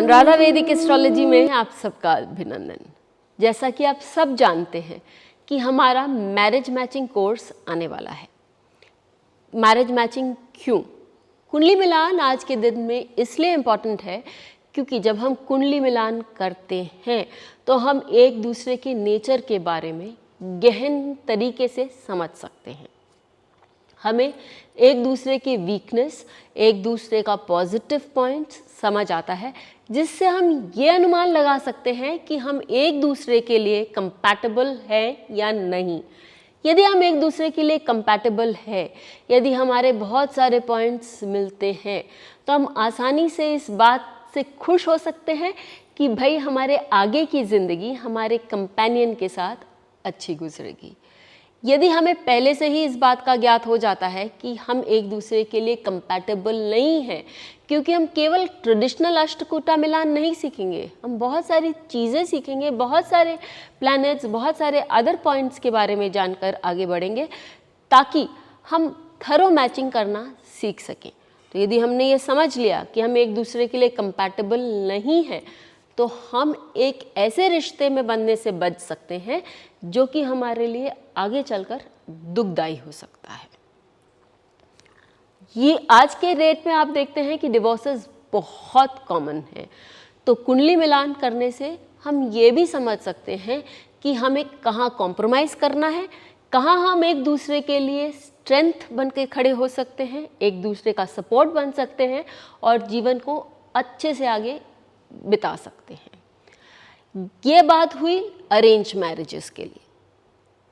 अनुराधा वैदिक एस्ट्रोलॉजी में आप सबका अभिनंदन। जैसा कि आप सब जानते हैं कि हमारा मैरिज मैचिंग कोर्स आने वाला है। मैरिज मैचिंग क्यों? कुंडली मिलान आज के दिन में इसलिए इम्पॉर्टेंट है क्योंकि जब हम कुंडली मिलान करते हैं तो हम एक दूसरे के नेचर के बारे में गहन तरीके से समझ सकते हैं। हमें एक दूसरे की वीकनेस, एक दूसरे का पॉजिटिव पॉइंट समझ आता है, जिससे हम ये अनुमान लगा सकते हैं कि हम एक दूसरे के लिए कंपैटिबल हैं या नहीं। यदि हम एक दूसरे के लिए कंपैटिबल है, यदि हमारे बहुत सारे पॉइंट्स मिलते हैं, तो हम आसानी से इस बात से खुश हो सकते हैं कि भाई हमारे आगे की ज़िंदगी हमारे कंपेनियन के साथ अच्छी गुजरेगी। यदि हमें पहले से ही इस बात का ज्ञात हो जाता है कि हम एक दूसरे के लिए कंपैटिबल नहीं हैं, क्योंकि हम केवल ट्रेडिशनल अष्टकूटा मिलान नहीं सीखेंगे, हम बहुत सारी चीज़ें सीखेंगे, बहुत सारे प्लैनेट्स, बहुत सारे अदर पॉइंट्स के बारे में जानकर आगे बढ़ेंगे ताकि हम थरो मैचिंग करना सीख सकें। तो यदि हमने ये समझ लिया कि हम एक दूसरे के लिए कंपैटिबल नहीं हैं, तो हम एक ऐसे रिश्ते में बनने से बच सकते हैं जो कि हमारे लिए आगे चलकर दुखदायी हो सकता है। ये आज के रेट में आप देखते हैं कि डिवोर्सेस बहुत कॉमन है। तो कुंडली मिलान करने से हम ये भी समझ सकते हैं कि हमें कहाँ कॉम्प्रोमाइज़ करना है, कहाँ हम एक दूसरे के लिए स्ट्रेंथ बन के खड़े हो सकते हैं, एक दूसरे का सपोर्ट बन सकते हैं और जीवन को अच्छे से आगे बिता सकते हैं। ये बात हुई अरेंज मैरिजेस के लिए,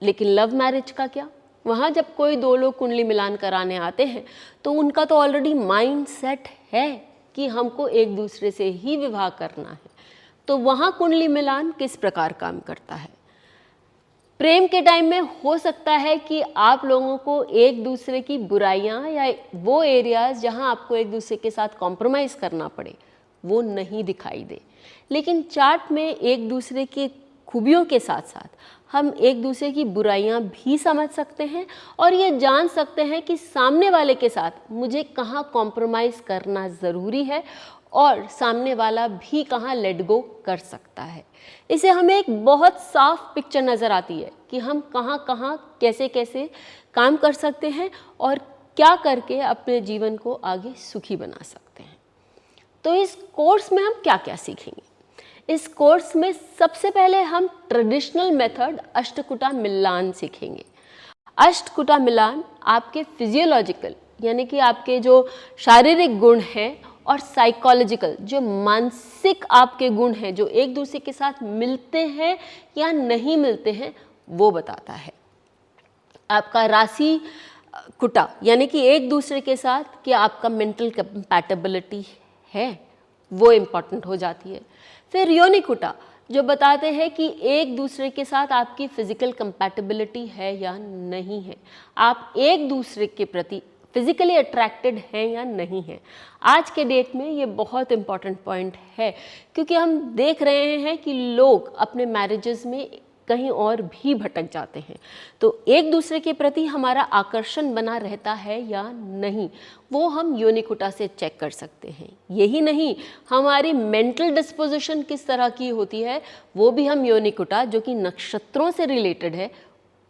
लेकिन लव मैरिज का क्या? वहाँ जब कोई दो लोग कुंडली मिलान कराने आते हैं तो उनका तो ऑलरेडी माइंड सेट है कि हमको एक दूसरे से ही विवाह करना है। तो वहाँ कुंडली मिलान किस प्रकार काम करता है? प्रेम के टाइम में हो सकता है कि आप लोगों को एक दूसरे की बुराइयाँ या वो एरियाज जहाँ आपको एक दूसरे के साथ कॉम्प्रोमाइज़ करना पड़े वो नहीं दिखाई दे, लेकिन चार्ट में एक दूसरे की खूबियों के साथ साथ हम एक दूसरे की बुराइयां भी समझ सकते हैं और ये जान सकते हैं कि सामने वाले के साथ मुझे कहाँ कॉम्प्रोमाइज़ करना ज़रूरी है और सामने वाला भी कहाँ लेट गो कर सकता है। इसे हमें एक बहुत साफ पिक्चर नज़र आती है कि हम कहाँ कहाँ कैसे कैसे काम कर सकते हैं और क्या करके अपने जीवन को आगे सुखी बना सकते हैं। तो इस कोर्स में हम क्या क्या सीखेंगे? इस कोर्स में सबसे पहले हम ट्रेडिशनल मेथड अष्टकूटा मिलान सीखेंगे। अष्टकूटा मिलान आपके फिजियोलॉजिकल यानी कि आपके जो शारीरिक गुण हैं और साइकोलॉजिकल जो मानसिक आपके गुण हैं जो एक दूसरे के साथ मिलते हैं या नहीं मिलते हैं वो बताता है। आपका राशि कुटा यानी कि एक दूसरे के साथ कि आपका मेंटल कंपैटिबिलिटी है वो इम्पॉर्टेंट हो जाती है। फिर योनिकुटा जो बताते हैं कि एक दूसरे के साथ आपकी फिजिकल कंपैटिबिलिटी है या नहीं है, आप एक दूसरे के प्रति फिजिकली अट्रैक्टेड हैं या नहीं हैं। आज के डेट में ये बहुत इम्पॉर्टेंट पॉइंट है क्योंकि हम देख रहे हैं कि लोग अपने मैरिजेस में कहीं और भी भटक जाते हैं। तो एक दूसरे के प्रति हमारा आकर्षण बना रहता है या नहीं वो हम योनिकुटा से चेक कर सकते हैं। यही नहीं, हमारी मेंटल डिस्पोजिशन किस तरह की होती है वो भी हम योनिकुटा जो कि नक्षत्रों से रिलेटेड है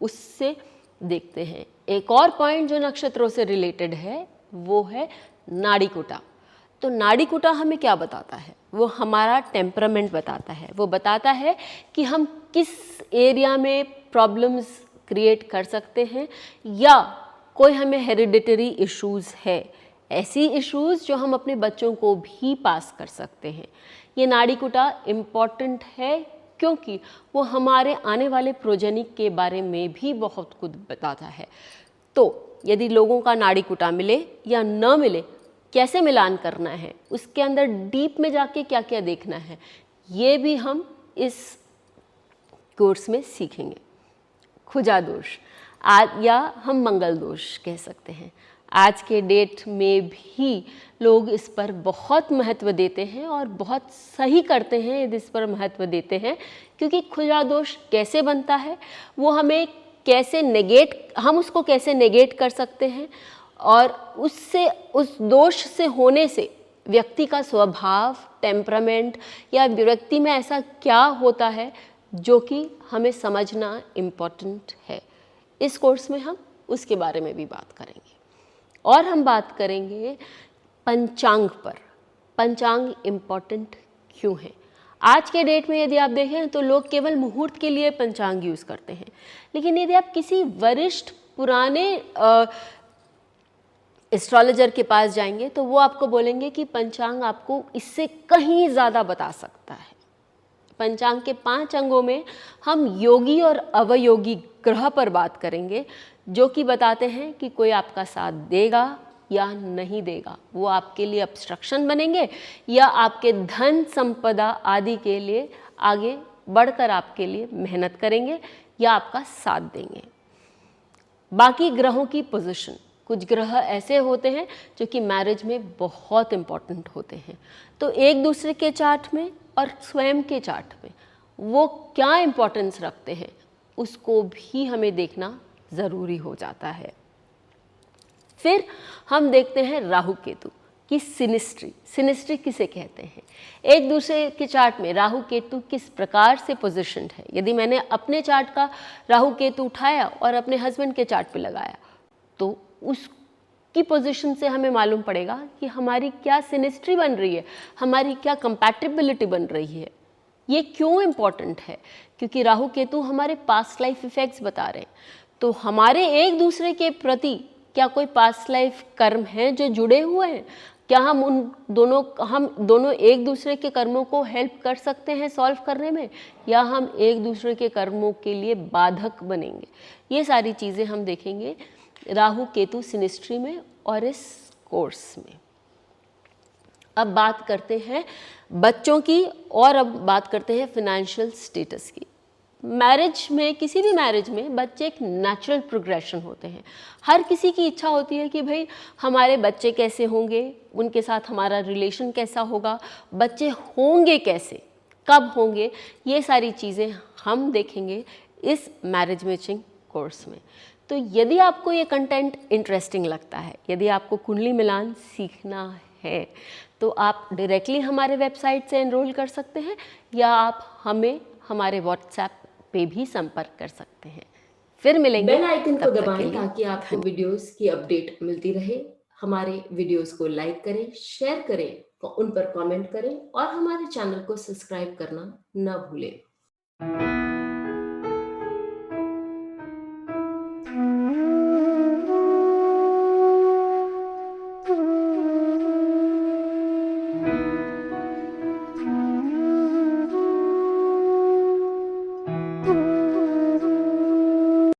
उससे देखते हैं। एक और पॉइंट जो नक्षत्रों से रिलेटेड है वो है नाड़ीकुटा। तो नाड़ीकुटा हमें क्या बताता है? वो हमारा टेम्परामेंट बताता है। वो बताता है कि हम किस एरिया में प्रॉब्लम्स क्रिएट कर सकते हैं या कोई हमें हेरिडिटरी इश्यूज़ है, ऐसी इश्यूज़ जो हम अपने बच्चों को भी पास कर सकते हैं। ये नाड़ीकुटा इम्पॉर्टेंट है क्योंकि वो हमारे आने वाले प्रोजेनी के बारे में भी बहुत कुछ बताता है। तो यदि लोगों का नाड़ीकुटा मिले या न मिले, कैसे मिलान करना है, उसके अंदर डीप में जाके क्या क्या देखना है, ये भी हम इस कोर्स में सीखेंगे। खुजा दोष आज या हम मंगल दोष कह सकते हैं। आज के डेट में भी लोग इस पर बहुत महत्व देते हैं और बहुत सही करते हैं यदि इस पर महत्व देते हैं, क्योंकि खुजा दोष कैसे बनता है, वो हमें कैसे हम उसको कैसे नेगेट कर सकते हैं और उससे उस दोष से होने से व्यक्ति का स्वभाव, टेम्परामेंट या व्यक्ति में ऐसा क्या होता है जो कि हमें समझना इम्पोर्टेंट है। इस कोर्स में हम उसके बारे में भी बात करेंगे और हम बात करेंगे पंचांग पर। पंचांग इम्पोर्टेंट क्यों है? आज के डेट में यदि आप देखें तो लोग केवल मुहूर्त के लिए पंचांग यूज़ करते हैं, लेकिन यदि आप किसी वरिष्ठ पुराने एस्ट्रोलॉजर के पास जाएंगे तो वो आपको बोलेंगे कि पंचांग आपको इससे कहीं ज़्यादा बता सकता है। पंचांग के 5 अंगों में हम योगी और अवयोगी ग्रह पर बात करेंगे, जो कि बताते हैं कि कोई आपका साथ देगा या नहीं देगा, वो आपके लिए ऑब्स्ट्रक्शन बनेंगे या आपके धन संपदा आदि के लिए आगे बढ़कर आपके लिए मेहनत करेंगे या आपका साथ देंगे। बाकी ग्रहों की पोजीशन, कुछ ग्रह ऐसे होते हैं जो कि मैरिज में बहुत इम्पॉर्टेंट होते हैं, तो एक दूसरे के चार्ट में और स्वयं के चार्ट में वो क्या इम्पोर्टेंस रखते हैं उसको भी हमें देखना ज़रूरी हो जाता है। फिर हम देखते हैं राहु केतु की सिनिस्ट्री। सिनिस्ट्री किसे कहते हैं? एक दूसरे के चार्ट में राहु केतु किस प्रकार से पोजिशन्ड है। यदि मैंने अपने चार्ट का राहु केतु उठाया और अपने हस्बैंड के चार्ट पे लगाया तो उसकी पोजीशन से हमें मालूम पड़ेगा कि हमारी क्या सिनिस्ट्री बन रही है, हमारी क्या कंपैटिबिलिटी बन रही है। ये क्यों इम्पॉर्टेंट है? क्योंकि राहु केतु हमारे पास्ट लाइफ इफेक्ट्स बता रहे हैं, तो हमारे एक दूसरे के प्रति क्या कोई पास्ट लाइफ कर्म हैं जो जुड़े हुए हैं? क्या हम दोनों एक दूसरे के कर्मों को हेल्प कर सकते हैं सॉल्व करने में, या हम एक दूसरे के कर्मों के लिए बाधक बनेंगे? ये सारी चीज़ें हम देखेंगे राहु केतु सिनिस्ट्री में और इस कोर्स में। अब बात करते हैं बच्चों की और अब बात करते हैं फिनेंशियल स्टेटस की। मैरिज में, किसी भी मैरिज में बच्चे एक नेचुरल प्रोग्रेशन होते हैं। हर किसी की इच्छा होती है कि भाई हमारे बच्चे कैसे होंगे, उनके साथ हमारा रिलेशन कैसा होगा, बच्चे होंगे कैसे, कब होंगे, ये सारी चीज़ें हम देखेंगे इस मैरिज मैचिंग कोर्स में। तो यदि आपको ये कंटेंट इंटरेस्टिंग लगता है, यदि आपको कुंडली मिलान सीखना है, तो आप डायरेक्टली हमारे वेबसाइट से एनरोल कर सकते हैं या आप हमें हमारे व्हाट्सएप पे भी संपर्क कर सकते हैं। फिर मिलेंगे। बेल आइकन को दबाएं ताकि आपको वीडियोस की अपडेट मिलती रहे। हमारे वीडियोस को लाइक करें, शेयर करें, उन पर कमेंट करें और हमारे चैनल को सब्सक्राइब करना न भूलें।